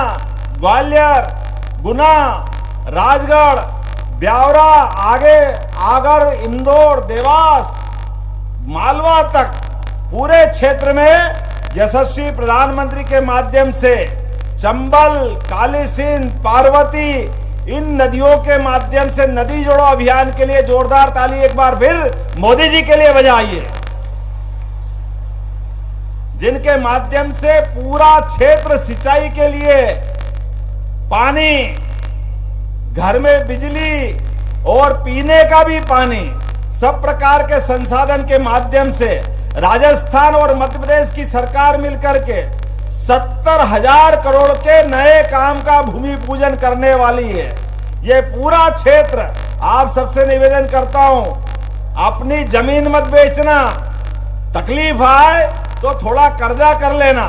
ग्वालियर, गुना, राजगढ़, ब्यावरा, आगे आगर, इंदौर, देवास, मालवा तक पूरे क्षेत्र में यशस्वी प्रधानमंत्री के माध्यम से चंबल, काली सिंध, पार्वती, इन नदियों के माध्यम से नदी जोड़ो अभियान के लिए जोरदार ताली एक बार फिर मोदी जी के लिए बजाइए, जिनके माध्यम से पूरा क्षेत्र सिंचाई के लिए पानी, घर में बिजली और पीने का भी पानी, सब प्रकार के संसाधन के माध्यम से राजस्थान और मध्य प्रदेश की सरकार मिलकर के 70,000 करोड़ के नए काम का भूमि पूजन करने वाली है। ये पूरा क्षेत्र, आप सबसे निवेदन करता हूं, अपनी जमीन मत बेचना, तकलीफ आए तो थोड़ा कर्जा कर लेना,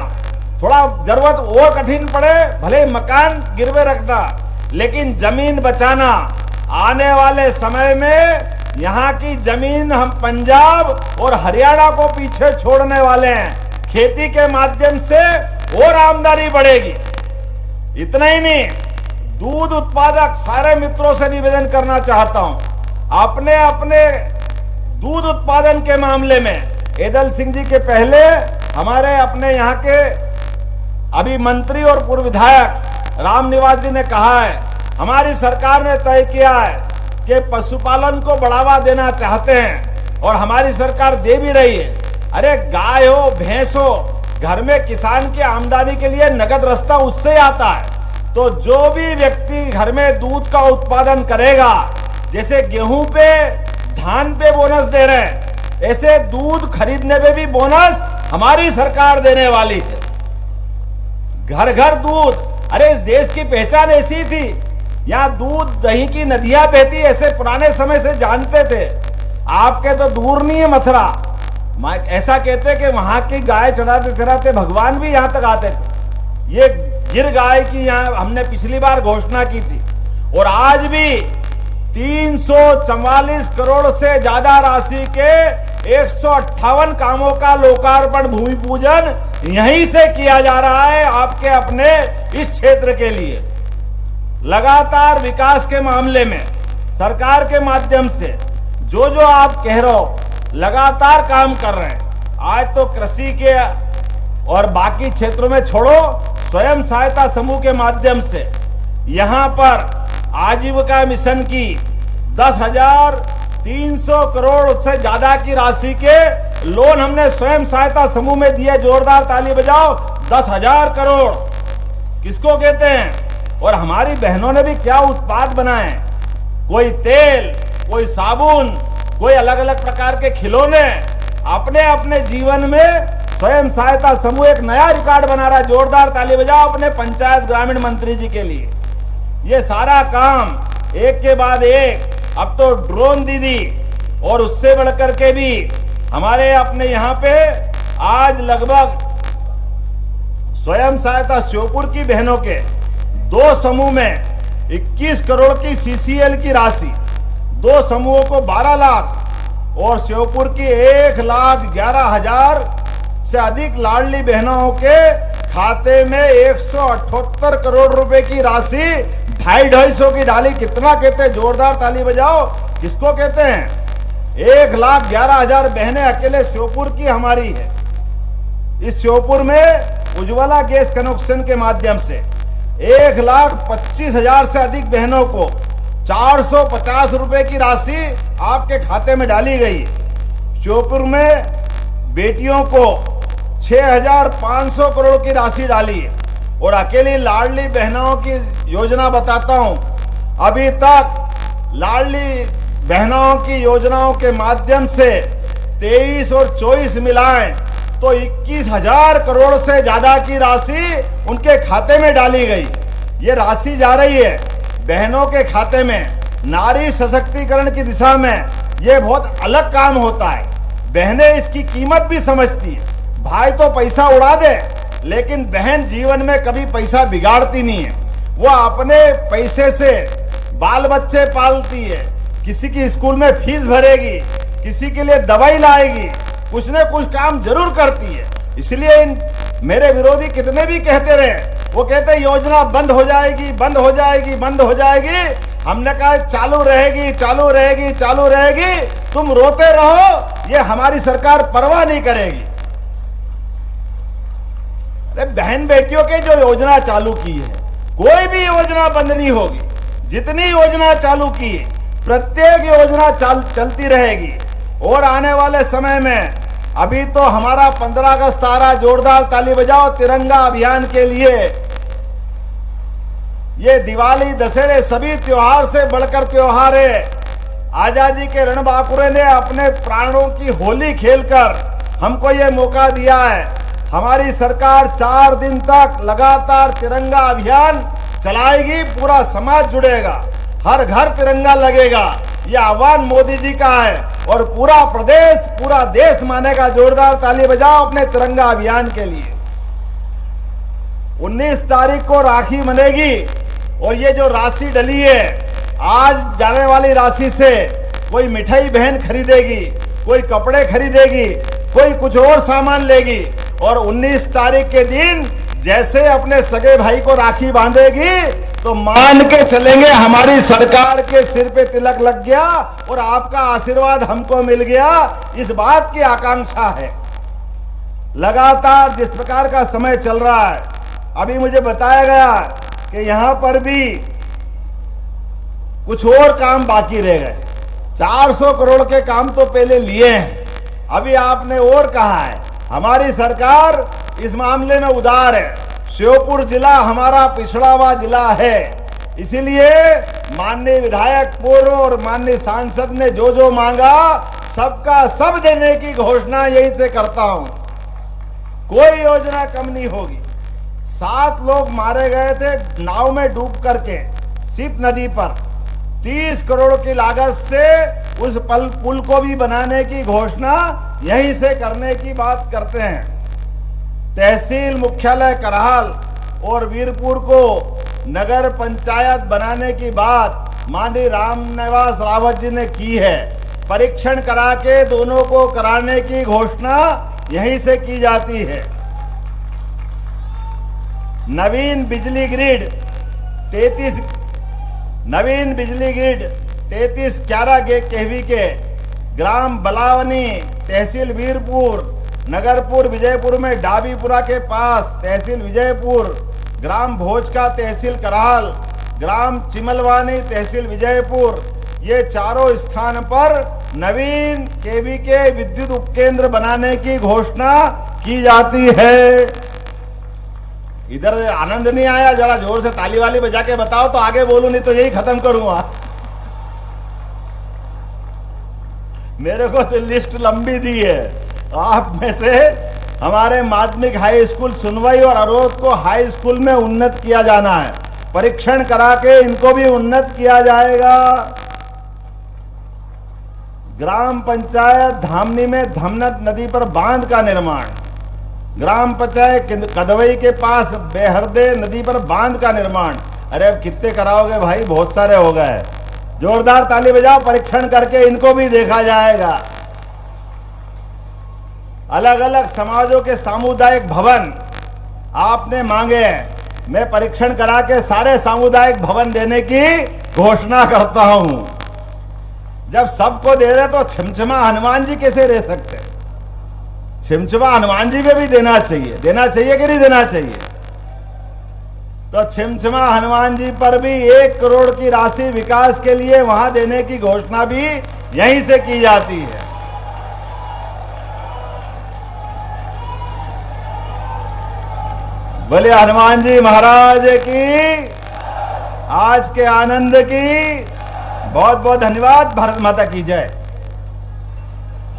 थोड़ा जरूरत और कठिन पड़े भले मकान गिरवे रखना, लेकिन जमीन बचाना। आने वाले समय में यहाँ की जमीन हम पंजाब और हरियाणा को पीछे छोड़ने वाले हैं। खेती के माध्यम से और आमदनी बढ़ेगी। इतना ही नहीं, दूध उत्पादक सारे मित्रों से निवेदन करना चाहता हूं, अपने अपने दूध उत्पादन के मामले में एदल सिंह जी के पहले हमारे अपने यहाँ के अभी मंत्री और पूर्व विधायक रामनिवास जी ने कहा है, हमारी सरकार ने तय किया है कि पशुपालन को बढ़ावा देना चाहते हैं और हमारी सरकार दे भी रही है। अरे गाय हो, भैंस हो, घर में किसान की आमदनी के लिए नगद रास्ता उससे आता है। तो जो भी व्यक्ति घर में दूध का उत्पादन करेगा, जैसे गेहूं पे, धान पे बोनस दे रहे हैं, ऐसे दूध खरीदने पे भी बोनस हमारी सरकार देने वाली है। घर घर दूध, अरे इस देश की पहचान ऐसी थी, यहाँ दूध दही की नदियां बहती, ऐसे पुराने समय से जानते थे। आपके तो दूर नहीं है मथुरा, ऐसा कहते कि वहां की गाय चढ़ाते चढ़ाते भगवान भी यहां तक आते थे। ये गिर गाय की यहाँ हमने पिछली बार घोषणा की थी, और आज भी 344 करोड़ से ज्यादा राशि के 158 कामों का लोकार्पण, भूमि पूजन यहीं से किया जा रहा है आपके अपने इस क्षेत्र के लिए। लगातार विकास के मामले में सरकार के माध्यम से जो जो आप कह रहे हो, लगातार काम कर रहे हैं। आज तो कृषि के और बाकी क्षेत्रों में छोड़ो, स्वयं सहायता समूह के माध्यम से यहां पर आजीविका मिशन की 10,300 करोड़ से ज्यादा की राशि के लोन हमने स्वयं सहायता समूह में दिए। जोरदार ताली बजाओ। 10,000 करोड़ किसको कहते हैं। और हमारी बहनों ने भी क्या उत्पाद बनाए, कोई तेल, कोई साबुन, कोई अलग अलग प्रकार के खिलौने, अपने अपने जीवन में स्वयं सहायता समूह एक नया रिकॉर्ड बना रहा है। जोरदार ताली बजाओ अपने पंचायत ग्रामीण मंत्री जी के लिए। ये सारा काम एक के बाद एक, अब तो ड्रोन दीदी, और उससे बढ़कर के भी हमारे अपने यहाँ पे आज लगभग स्वयं सहायता श्योपुर की बहनों के 2 समूह में 21 करोड़ की सीसीएल की राशि, 2 समूहों को 12 लाख और श्योपुर की 1,11,000 से अधिक लाडली बहनों के खाते में 178 करोड़ रुपए की राशि 250 की डाली। कितना कहते हैं, जोरदार ताली बजाओ। किसको कहते हैं। 1,11,000 बहनें अकेले श्योपुर की हमारी है। इस श्योपुर में उज्ज्वला गैस कनेक्शन के माध्यम से 1,25,000 से अधिक बहनों को 450 रुपए की राशि आपके खाते में डाली गई। श्योपुर में बेटियों को 6,500 करोड़ की राशि डाली है। और अकेली लाडली बहनों की योजना बताता हूं, अभी तक लाडली बहनों की योजनाओं के माध्यम से 23 और 24 मिलाएं तो 21,000 करोड़ से ज्यादा की राशि उनके खाते में डाली गई। ये राशि जा रही है बहनों के खाते में। नारी सशक्तिकरण की दिशा में ये बहुत अलग काम होता है। बहनें इसकी कीमत भी समझती है। भाई तो पैसा उड़ा दे, लेकिन बहन जीवन में कभी पैसा बिगाड़ती नहीं है। वो अपने पैसे से बाल बच्चे पालती है, किसी की स्कूल में फीस भरेगी, किसी के लिए दवाई लाएगी, कुछ न कुछ काम जरूर करती है। इसलिए इन मेरे विरोधी कितने भी कहते रहे, वो कहते योजना बंद हो जाएगी, बंद हो जाएगी, बंद हो जाएगी। हमने कहा चालू रहेगी, चालू रहेगी, चालू रहेगी। तुम रोते रहो, ये हमारी सरकार परवाह नहीं करेगी। अरे बहन बेटियों के जो योजना चालू की है, कोई भी योजना बंद नहीं होगी। जितनी योजना चालू की, प्रत्येक योजना चलती रहेगी। और आने वाले समय में अभी तो हमारा 15 अगस्त आ रहा, जोरदार ताली बजाओ तिरंगा अभियान के लिए। ये दिवाली, दशहरे सभी त्योहार से बढ़कर त्योहार है। आजादी के रणबांकुरे ने अपने प्राणों की होली खेलकर हमको ये मौका दिया है। हमारी सरकार 4 दिन तक लगातार तिरंगा अभियान चलाएगी। पूरा समाज जुड़ेगा, हर घर तिरंगा लगेगा। यह आह्वान मोदी जी का है और पूरा प्रदेश, पूरा देश मानेगा। जोरदार ताली बजाओ अपने तिरंगा अभियान के लिए। 19 तारीख को राखी बनेगी और ये जो राशि डली है, आज जाने वाली राशि से कोई मिठाई बहन खरीदेगी, कोई कपड़े खरीदेगी, कोई कुछ और सामान लेगी। और 19 तारीख के दिन जैसे अपने सगे भाई को राखी बांधेगी तो मान के चलेंगे हमारी सरकार के सिर पे तिलक लग गया और आपका आशीर्वाद हमको मिल गया। इस बात की आकांक्षा है। लगातार जिस प्रकार का समय चल रहा है, अभी मुझे बताया गया कि यहां पर भी कुछ और काम बाकी रह गए। 400 करोड़ के काम तो पहले लिए हैं, अभी आपने और कहा है। हमारी सरकार इस मामले में उदार है। श्योपुर जिला हमारा पिछड़ा हुआ जिला है, इसीलिए माननीय विधायक पूर्व और माननीय सांसद ने जो जो मांगा सबका सब देने की घोषणा यही से करता हूं। कोई योजना कम नहीं होगी। 7 लोग मारे गए थे नाव में डूब करके सिप नदी पर। 30 करोड़ की लागत से उस पुल को भी बनाने की घोषणा यहीं से करने की बात करते हैं। तहसील मुख्यालय करहाल और वीरपुर को नगर पंचायत बनाने की बात माननीय रामनिवास रावत जी ने की है। परीक्षण करा के दोनों को कराने की घोषणा यहीं से की जाती है। नवीन बिजली ग्रिड 33 11 केवी के ग्राम बलावनी, तहसील वीरपुर, नगरपुर विजयपुर में डाबीपुरा के पास तहसील विजयपुर, ग्राम भोजका तहसील करहाल, ग्राम चिमलवानी तहसील विजयपुर, ये चारों स्थान पर नवीन केवी के विद्युत उपकेंद्र बनाने की घोषणा की जाती है। इधर आनंद नहीं आया? जरा जोर से ताली वाली बजा के बताओ तो आगे बोलूं, नहीं तो यही खत्म करूंगा। मेरे को तो लिस्ट लंबी दी है। आप में से हमारे माध्यमिक हाई स्कूल सुनवाई और अरोध को हाई स्कूल में उन्नत किया जाना है। परीक्षण करा के इनको भी उन्नत किया जाएगा। ग्राम पंचायत धामनी में धमनत नदी पर बांध का निर्माण, ग्राम पंचायत कदवई के पास बेहरदे नदी पर बांध का निर्माण। अरे अब कितने कराओगे भाई, बहुत सारे हो गए। जोरदार ताली बजाओ, परीक्षण करके इनको भी देखा जाएगा। अलग अलग समाजों के सामुदायिक भवन आपने मांगे हैं, मैं परीक्षण करा के सारे सामुदायिक भवन देने की घोषणा करता हूं। जब सबको दे रहे तो छिमछिमा हनुमान जी कैसे रह सकते? छिमछिमा हनुमान जी को भी देना चाहिए। देना चाहिए कि नहीं देना चाहिए? तो छिमछिमा हनुमान जी पर भी 1 करोड़ की राशि विकास के लिए वहां देने की घोषणा भी यहीं से की जाती है। बोले हनुमान जी महाराज की, आज के आनंद की बहुत बहुत धन्यवाद। भारत माता की जय।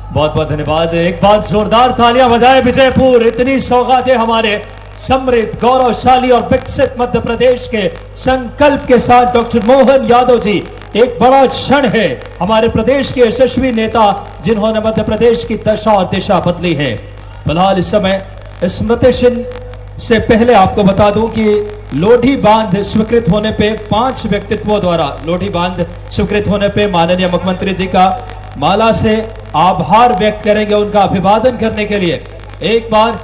बहुत बहुत धन्यवाद। एक बार जोरदार तालियां बजाएं विजयपुर। इतनी सौगातें हमारे समृद्ध, गौरवशाली और विकसित मध्य प्रदेश के संकल्प के साथ डॉक्टर मोहन यादव जी। एक बड़ा क्षण है हमारे प्रदेश के यशस्वी नेता जिन्होंने मध्य प्रदेश की दशा और दिशा बदली है। फिलहाल इस समय स्मृति चिन्ह से पहले आपको बता दूं कि लोधी बांध स्वीकृत होने पे 5 व्यक्तित्वों द्वारा लोधी बांध स्वीकृत होने पे माननीय मुख्यमंत्री जी का माला से आभार व्यक्त करेंगे। उनका अभिवादन करने के लिए एक बार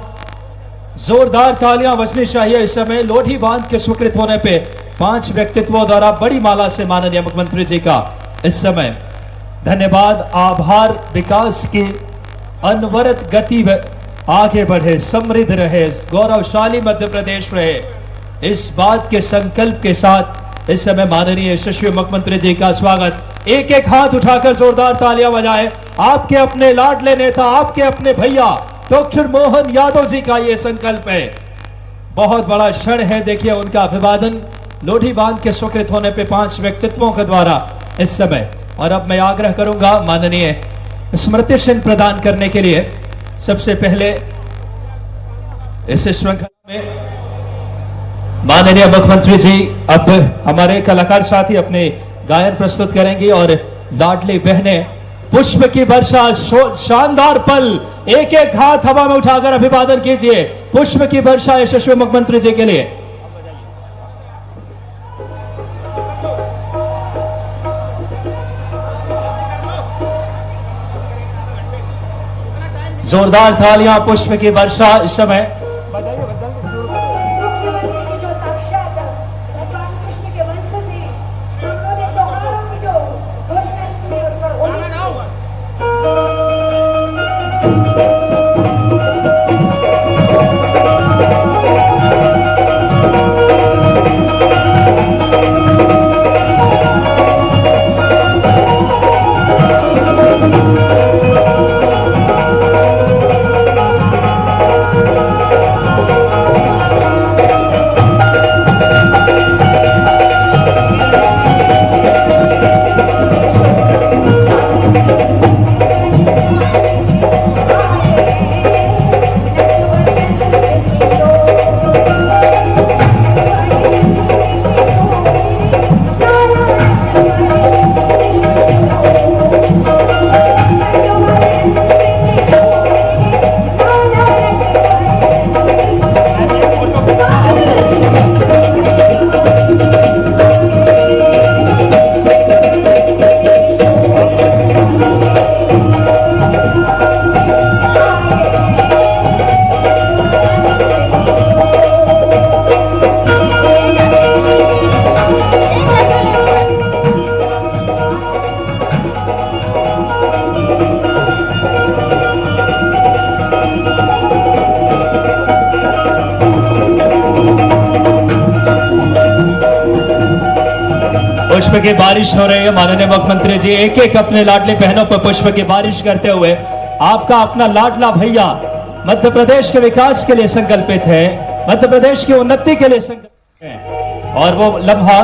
जोरदार तालियां बजनी चाहिए। इस समय लोधी बांध के स्वीकृत होने पे 5 व्यक्तित्वों द्वारा बड़ी माला से माननीय मुख्यमंत्री जी का इस समय धन्यवाद, आभार। विकास की अनवरत गति आगे बढ़े, समृद्ध रहे, गौरवशाली मध्य प्रदेश रहे, इस बात के संकल्प के साथ इस समय माननीय यशस्वी मुख्यमंत्री जी का स्वागत। एक एक हाथ उठाकर जोरदार तालियां बजाएं। आपके अपने लाडले नेता, आपके अपने भैया डॉक्टर मोहन यादव जी का ये संकल्प है। बहुत बड़ा क्षण है। देखिए उनका अभिवादन लोधी बांध के स्वीकृत होने पे 5 व्यक्तित्वों के द्वारा इस समय। और अब मैं आग्रह करूंगा माननीय स्मृति चिन्ह प्रदान करने के लिए। सबसे पहले इस श्रृंखला में माननीय मुख्यमंत्री जी अब हमारे कलाकार साथी अपने गायन प्रस्तुत करेंगे और लाडली बहनें पुष्प की वर्षा, शानदार पल। एक एक हाथ हवा में उठाकर अभिवादन कीजिए। पुष्प की वर्षा यशस्वी मुख्यमंत्री जी के लिए। जोरदार तालियां, पुष्प की वर्षा इस समय। मुख्यमंत्री जी जो साक्षात भगवान कृष्ण के वंशज हैं, उन्होंने त्योहारों की जो घोषणा की है उस पर पुष्प की बारिश हो रही है। माननीय मुख्यमंत्री जी एक एक अपने लाडली बहनों पर पुष्प की बारिश करते हुए आपका अपना लाडला भैया मध्य प्रदेश के विकास के लिए संकल्पित है, मध्य प्रदेश की उन्नति के लिए संकल्पित है। और वो लम्हा